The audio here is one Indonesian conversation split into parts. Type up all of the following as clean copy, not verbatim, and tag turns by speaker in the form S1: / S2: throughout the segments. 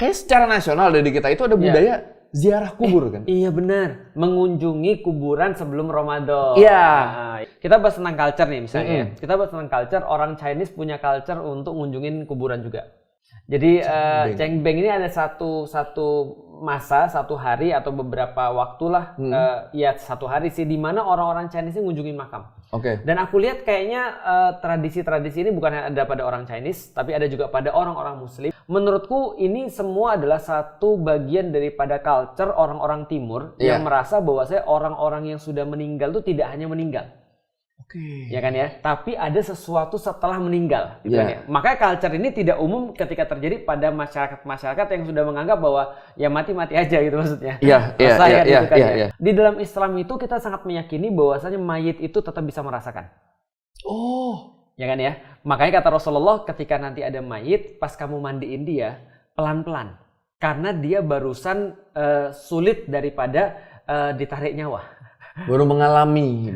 S1: kayak secara nasional dari kita itu ada budaya ziarah kubur kan?
S2: Iya benar, mengunjungi kuburan sebelum Ramadan.
S1: Iya.
S2: Nah, kita bahas tentang culture nih misalnya. Kita bahas tentang culture, orang Chinese punya culture untuk ngunjungin kuburan juga. Jadi cengbeng ini ada satu masa, satu hari atau beberapa waktu lah, ya satu hari sih, di mana orang-orang Chinese ini ngunjungin makam.
S1: Oke.
S2: Dan aku lihat kayaknya tradisi-tradisi ini bukan hanya ada pada orang Chinese, tapi ada juga pada orang-orang Muslim. Menurutku ini semua adalah satu bagian daripada culture orang-orang Timur yang merasa bahwa orang-orang yang sudah meninggal itu tidak hanya meninggal.
S1: Oke.
S2: Ya kan ya, tapi ada sesuatu setelah meninggal, gitu kan ya. Makanya culture ini tidak umum ketika terjadi pada masyarakat yang sudah menganggap bahwa ya mati-mati aja gitu maksudnya.
S1: Iya.
S2: Di dalam Islam itu kita sangat meyakini bahwasanya mayit itu tetap bisa merasakan.
S1: Oh,
S2: ya kan ya. Makanya kata Rasulullah, ketika nanti ada mayit, pas kamu mandiin dia pelan-pelan, karena dia barusan sulit daripada ditarik nyawa.
S1: Baru mengalami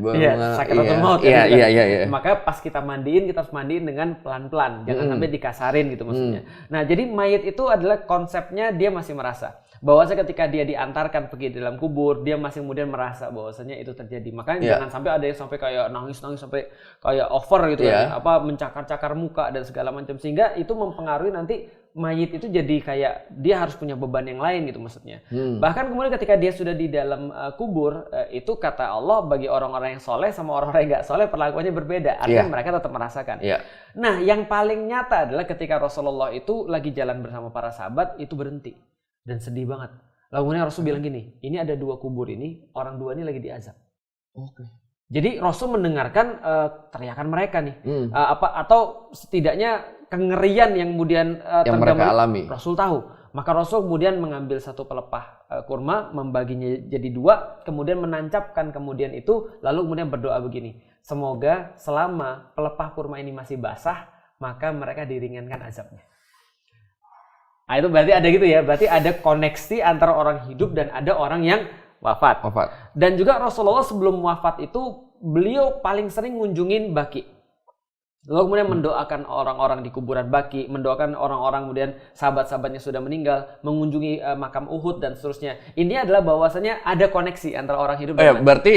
S2: sakaratul maut.
S1: Iya.
S2: Maka pas kita harus mandiin dengan pelan-pelan, jangan sampai dikasarin gitu maksudnya. Nah, jadi mayit itu adalah konsepnya dia masih merasa bahwasanya ketika dia diantarkan pergi dalam kubur, dia masih kemudian merasa bahwasanya itu terjadi. Makanya jangan sampai ada yang sampai kayak nangis-nangis sampai kayak over gitu kan, mencakar-cakar muka dan segala macam, sehingga itu mempengaruhi nanti mayit itu jadi kayak dia harus punya beban yang lain gitu maksudnya. Bahkan kemudian ketika dia sudah di dalam kubur, itu kata Allah bagi orang-orang yang soleh sama orang-orang yang nggak soleh perlakuannya berbeda. Artinya mereka tetap merasakan. Nah, yang paling nyata adalah ketika Rasulullah itu lagi jalan bersama para sahabat, itu berhenti dan sedih banget. Lalu kemudian Rasul bilang gini, ini ada dua kubur ini, orang dua ini lagi diazab.
S1: Oke.
S2: Jadi Rasul mendengarkan teriakan mereka nih, atau setidaknya kengerian yang kemudian
S1: yang mereka alami.
S2: Rasul tahu. Maka Rasul kemudian mengambil satu pelepah kurma, membaginya jadi dua, kemudian menancapkan kemudian itu, lalu kemudian berdoa begini, semoga selama pelepah kurma ini masih basah, maka mereka diringankan azabnya. Nah, itu berarti ada gitu ya, berarti ada koneksi antara orang hidup dan ada orang yang wafat. Dan juga Rasulullah sebelum wafat itu, beliau paling sering ngunjungin Baqi. Lalu kemudian mendoakan orang-orang di kuburan Baqi, mendoakan orang-orang kemudian sahabat-sahabatnya sudah meninggal, mengunjungi makam Uhud dan seterusnya. Ini adalah bahwasanya ada koneksi antara orang hidup dan mati.
S1: Berarti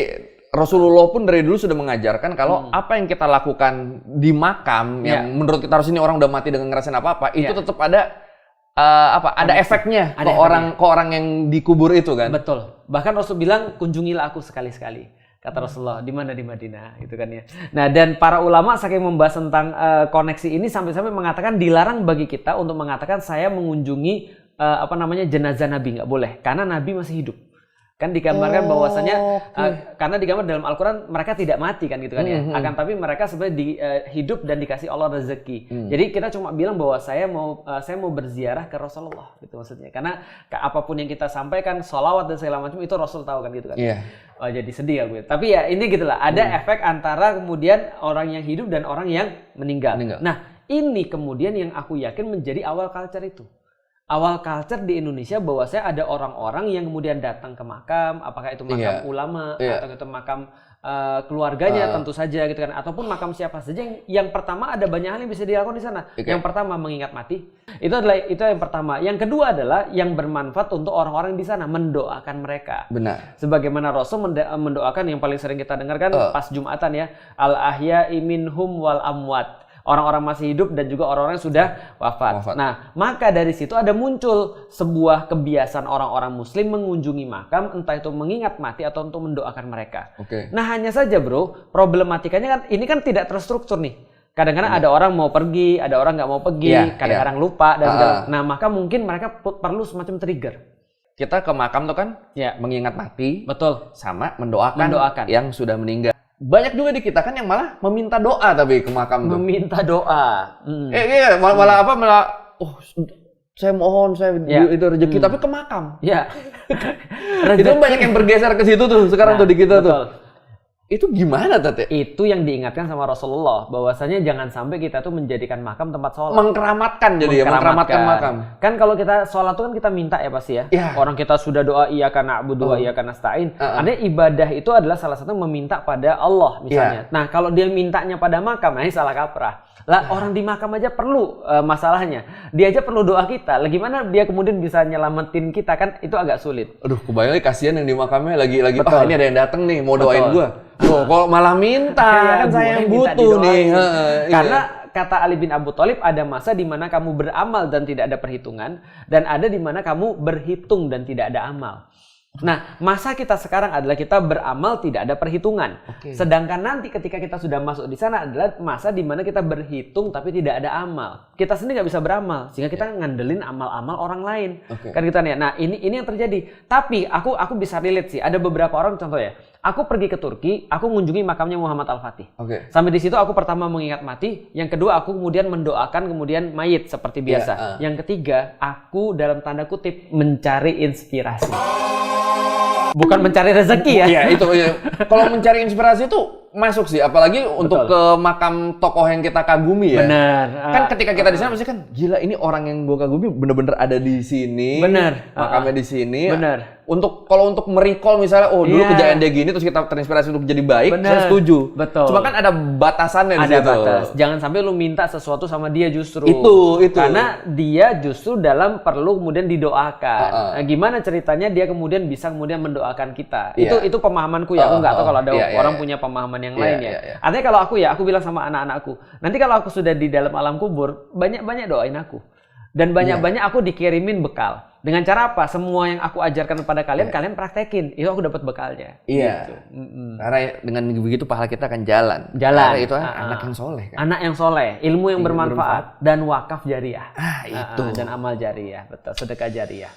S1: Rasulullah pun dari dulu sudah mengajarkan kalau apa yang kita lakukan di makam yang menurut kita harus ini orang udah mati dengan ngerasain apa-apa, itu tetap ada ada efeknya ke orang yang dikubur itu kan.
S2: Betul. Bahkan Rasul bilang kunjungilah aku sekali-sekali. Kata Rasulullah, di mana? Di Madinah, gitu kan ya. Nah, dan para ulama saking membahas tentang koneksi ini sampai-sampai mengatakan dilarang bagi kita untuk mengatakan saya mengunjungi jenazah Nabi, nggak boleh, karena Nabi masih hidup. Kan digambarkan bahwasanya karena digambar dalam Al-Quran mereka tidak mati kan gitu kan ya. Akan tapi mereka sebenarnya hidup dan dikasih Allah rezeki. Jadi kita cuma bilang bahwa saya mau berziarah ke Rasulullah gitu maksudnya. Karena apapun yang kita sampaikan, sholawat dan segala macam itu Rasul tahu kan gitu kan. Oh, jadi sedih ya gue. Tapi ya ini gitulah, ada efek antara kemudian orang yang hidup dan orang yang meninggal. Nah, ini kemudian yang aku yakin menjadi awal culture itu. Awal culture di Indonesia bahwa ada orang-orang yang kemudian datang ke makam, apakah itu makam ulama atau itu makam keluarganya tentu saja gitu kan, ataupun makam siapa saja yang pertama ada banyak hal yang bisa dilakukan di sana. Yang pertama mengingat mati. Itu yang pertama. Yang kedua adalah yang bermanfaat untuk orang-orang di sana, mendoakan mereka.
S1: Benar.
S2: Sebagaimana Rasul mendoakan yang paling sering kita dengarkan pas Jumatan ya, al-ahya'i minhum wal amwat. Orang-orang masih hidup dan juga orang-orang yang sudah wafat. Nah, maka dari situ ada muncul sebuah kebiasaan orang-orang Muslim mengunjungi makam, entah itu mengingat mati atau untuk mendoakan mereka. Nah, hanya saja bro, problematikanya kan ini kan tidak terstruktur nih. Kadang-kadang ada orang mau pergi, ada orang nggak mau pergi, kadang-kadang lupa dan segala. Nah, maka mungkin mereka perlu semacam trigger.
S1: Kita ke makam tuh kan mengingat mati,
S2: betul,
S1: sama mendoakan yang sudah meninggal. Banyak juga di kita kan yang malah meminta doa tapi ke makam tuh.
S2: Meminta doa.
S1: Malah saya mohon itu rezeki tapi ke makam. Itu banyak yang bergeser ke situ tuh sekarang tuh di kita tuh. Itu gimana Tete?
S2: Itu yang diingatkan sama Rasulullah bahwasanya jangan sampai kita tuh menjadikan makam tempat sholat.
S1: Mengkeramatkan makam.
S2: Kan kalau kita sholat tuh kan kita minta ya pasti ya. Orang kita sudah doa iyyaka na'budu wa iyyaka nasta'in. Artinya ibadah itu adalah salah satu meminta pada Allah misalnya. Nah, kalau dia mintanya pada makam, nah ini salah kaprah. Lah orang di makam aja perlu masalahnya. Dia aja perlu doa kita. Lah gimana dia kemudian bisa nyelamatin kita, kan itu agak sulit.
S1: Aduh, kebayang kasihan yang di makamnya lagi ini ada yang datang nih mau doain gua. Tuh, kok malah minta kan saya yang butuh nih.
S2: Karena kata Ali bin Abu Thalib, ada masa di mana kamu beramal dan tidak ada perhitungan, dan ada di mana kamu berhitung dan tidak ada amal. Nah, masa kita sekarang adalah kita beramal tidak ada perhitungan. Sedangkan nanti ketika kita sudah masuk di sana adalah masa di mana kita berhitung tapi tidak ada amal. Kita sendiri nggak bisa beramal, sehingga kita ngandelin amal-amal orang lain. Kan kita nih. Nah, ini yang terjadi. Tapi aku bisa relate sih. Ada beberapa orang, contoh ya. Aku pergi ke Turki, aku mengunjungi makamnya Muhammad Al-Fatih. Sampai di situ aku pertama mengingat mati, yang kedua aku kemudian mendoakan kemudian mayit seperti biasa. Yang ketiga, aku dalam tanda kutip mencari inspirasi. Bukan mencari rezeki ya.
S1: Iya, itu ya. Kalau mencari inspirasi itu masuk sih, apalagi untuk ke makam tokoh yang kita kagumi ya.
S2: Benar.
S1: Kan ketika kita di sana pasti kan gila, ini orang yang gua kagumi bener-bener ada di sini.
S2: Benar.
S1: Makamnya di sini.
S2: Benar.
S1: Kalau untuk merecall misalnya, dulu kejadian dia gini terus kita terinspirasi untuk jadi baik, saya setuju.
S2: Betul.
S1: Cuma kan ada batasannya di situ. Ada batas.
S2: Jangan sampai lu minta sesuatu sama dia justru.
S1: Itu.
S2: Karena dia justru dalam perlu kemudian didoakan. Nah, gimana ceritanya dia kemudian bisa mendoakan kita. Itu pemahamanku ya. Aku nggak tahu kalau ada orang punya pemahaman yang lain ya. Artinya kalau aku bilang sama anak-anakku, nanti kalau aku sudah di dalam alam kubur, banyak-banyak doain aku. Dan banyak-banyak aku dikirimin bekal. Dengan cara apa? Semua yang aku ajarkan kepada kalian, kalian praktekin. Itu aku dapat bekalnya.
S1: Iya. Gitu. Karena dengan begitu pahala kita akan jalan.
S2: Karena
S1: itu anak yang soleh kan.
S2: Anak yang soleh, ilmu yang bermanfaat, dan wakaf jariah.
S1: Itu.
S2: Dan amal jariah. Betul, sedekah jariah.